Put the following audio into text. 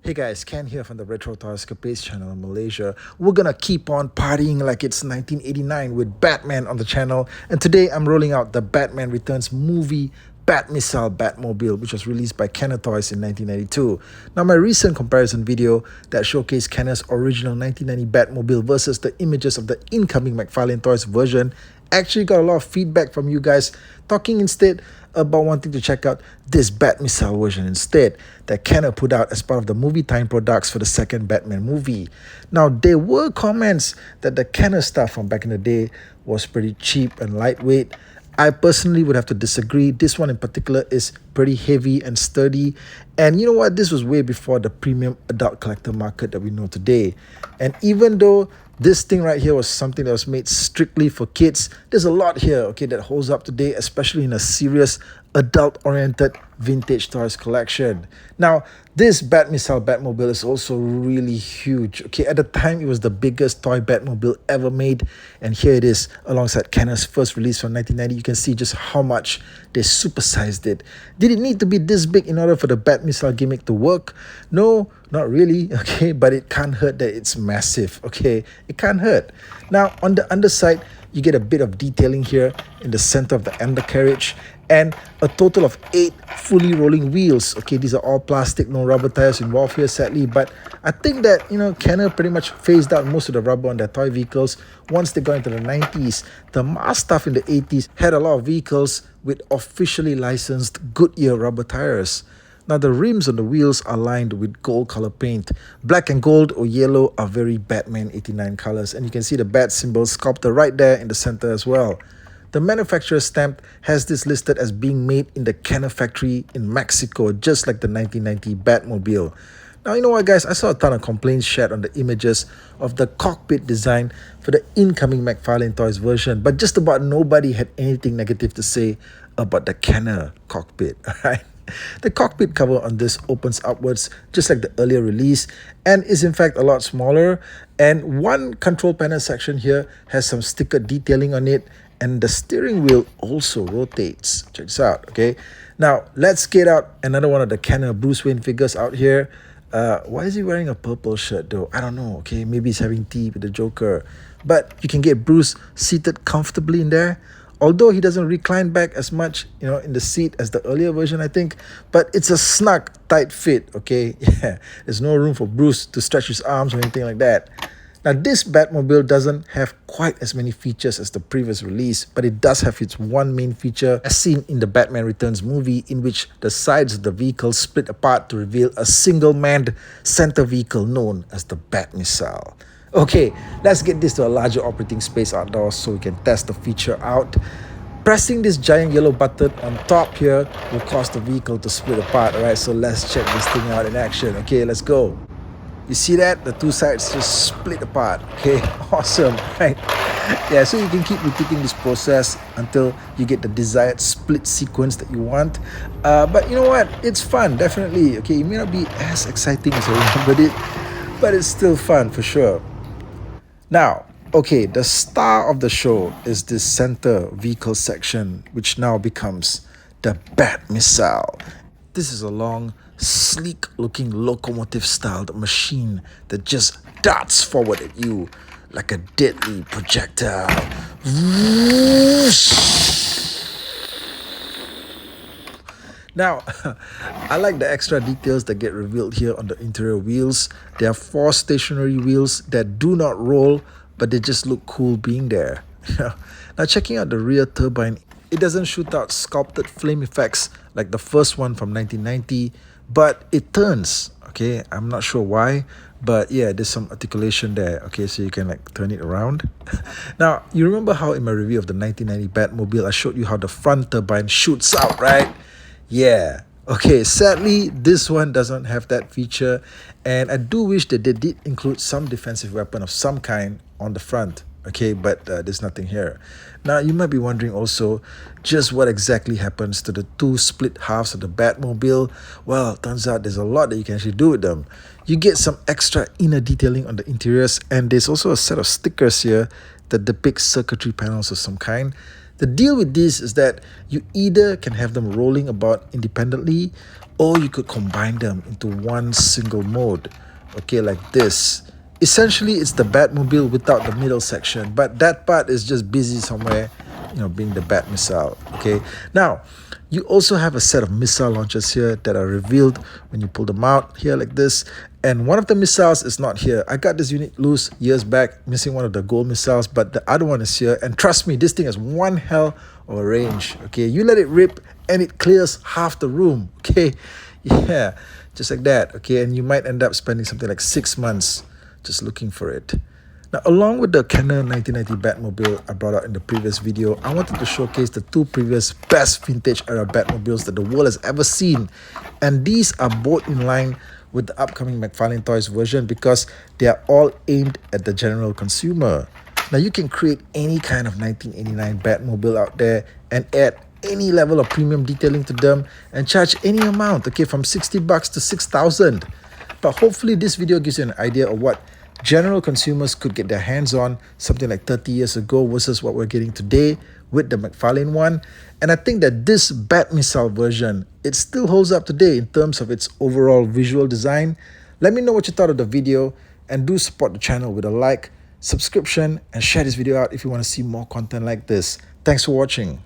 Hey guys, Ken here from the Retro Toys Escapades channel in Malaysia. We're gonna keep on partying like it's 1989 with Batman on the channel, and today I'm rolling out the Batman Returns movie BATMISSILE Batmobile, which was released by Kenner Toys in 1992. Now, my recent comparison video that showcased Kenner's original 1990 Batmobile versus the images of the incoming McFarlane Toys version actually got a lot of feedback from you guys talking instead about wanting to check out this BATMISSILE version instead that Kenner put out as part of the movie time products for the second Batman movie. Now, there were comments that the Kenner stuff from back in the day was pretty cheap and lightweight. I personally would have to disagree. This one in particular is pretty heavy and sturdy. And you know what? This was way before the premium adult collector market that we know today. And even though this thing right here was something that was made strictly for kids, there's a lot here, okay, that holds up today, especially in a serious adult-oriented vintage toys collection. Now, this BATMISSILE Batmobile is also really huge. Okay, at the time, it was the biggest toy Batmobile ever made, and here it is alongside Kenner's first release from 1990. You can see just how much they supersized it. Did it need to be this big in order for the BATMISSILE gimmick to work? No, not really, okay, but it can't hurt that it's massive, okay? It can't hurt. Now, on the underside, you get a bit of detailing here in the center of the undercarriage and a total of 8 fully rolling wheels. Okay, these are all plastic, no rubber tires involved here, sadly, but I think that, Kenner pretty much phased out most of the rubber on their toy vehicles once they got into the 90s. The mass stuff in the 80s had a lot of vehicles with officially licensed Goodyear rubber tires. Now, the rims on the wheels are lined with gold color paint. Black and gold or yellow are very Batman 89 colors, and you can see the bat symbol sculpted right there in the center as well. The manufacturer's stamp has this listed as being made in the Kenner factory in Mexico, just like the 1990 Batmobile. Now, you know what, guys? I saw a ton of complaints shared on the images of the cockpit design for the incoming McFarlane Toys version, but just about nobody had anything negative to say about the Kenner cockpit, alright? The cockpit cover on this opens upwards just like the earlier release and is in fact a lot smaller, and one control panel section here has some sticker detailing on it, and the steering wheel also rotates. Check this out, okay? Now, let's get out another one of the Kenner Bruce Wayne figures out here. Why is he wearing a purple shirt though? I don't know, okay? Maybe he's having tea with the Joker. But you can get Bruce seated comfortably in there. Although he doesn't recline back as much, in the seat as the earlier version, I think. But it's a snug, tight fit, okay? Yeah, there's no room for Bruce to stretch his arms or anything like that. Now, this Batmobile doesn't have quite as many features as the previous release, but it does have its one main feature as seen in the Batman Returns movie, in which the sides of the vehicle split apart to reveal a single-manned center vehicle known as the BATMISSILE. Okay, let's get this to a larger operating space outdoors so we can test the feature out. Pressing this giant yellow button on top here will cause the vehicle to split apart, alright? So let's check this thing out in action. Okay, let's go. You see that? The two sides just split apart. Okay, awesome, right? Yeah, so you can keep repeating this process until you get the desired split sequence that you want. But you know what? It's fun, definitely. Okay, it may not be as exciting as I remembered it, but it's still fun for sure. Now, okay, the star of the show is this center vehicle section, which now becomes the BATMISSILE. This is a long, sleek-looking locomotive-styled machine that just darts forward at you like a deadly projectile. Now, I like the extra details that get revealed here on the interior wheels. There are 4 stationary wheels that do not roll, but they just look cool being there. Now, checking out the rear turbine, it doesn't shoot out sculpted flame effects like the first one from 1990, but it turns, okay? I'm not sure why, but yeah, there's some articulation there, okay? So you can turn it around. Now, you remember how in my review of the 1990 Batmobile, I showed you how the front turbine shoots out, right? Yeah, okay, sadly, this one doesn't have that feature, and I do wish that they did include some defensive weapon of some kind on the front, okay, but there's nothing here. Now, you might be wondering also just what exactly happens to the 2 split halves of the Batmobile. Well, turns out there's a lot that you can actually do with them. You get some extra inner detailing on the interiors, and there's also a set of stickers here that depict circuitry panels of some kind. The deal with this is that you either can have them rolling about independently, or you could combine them into one single mode, okay, like this. Essentially, it's the Batmobile without the middle section, but that part is just busy somewhere, being the Bat missile. Okay, now you also have a set of missile launchers here that are revealed when you pull them out here like this. And one of the missiles is not here. I got this unit loose years back, missing one of the gold missiles, but the other one is here. And trust me, this thing has one hell of a range. Okay, you let it rip and it clears half the room. Okay, yeah, just like that. Okay, and you might end up spending something like 6 months just looking for it. Now, along with the Canon 1990 Batmobile I brought out in the previous video, I wanted to showcase the two previous best vintage era Batmobiles that the world has ever seen. And these are both in line with the upcoming McFarlane Toys version because they are all aimed at the general consumer. Now, you can create any kind of 1989 Batmobile out there and add any level of premium detailing to them and charge any amount, okay, from 60 bucks to 6,000. But hopefully this video gives you an idea of what general consumers could get their hands on something like 30 years ago versus what we're getting today with the McFarlane one. And I think that this Bat Missile version, it still holds up today in terms of its overall visual design. Let me know what you thought of the video, and do support the channel with a like, subscription, and share this video out if you want to see more content like this. Thanks for watching.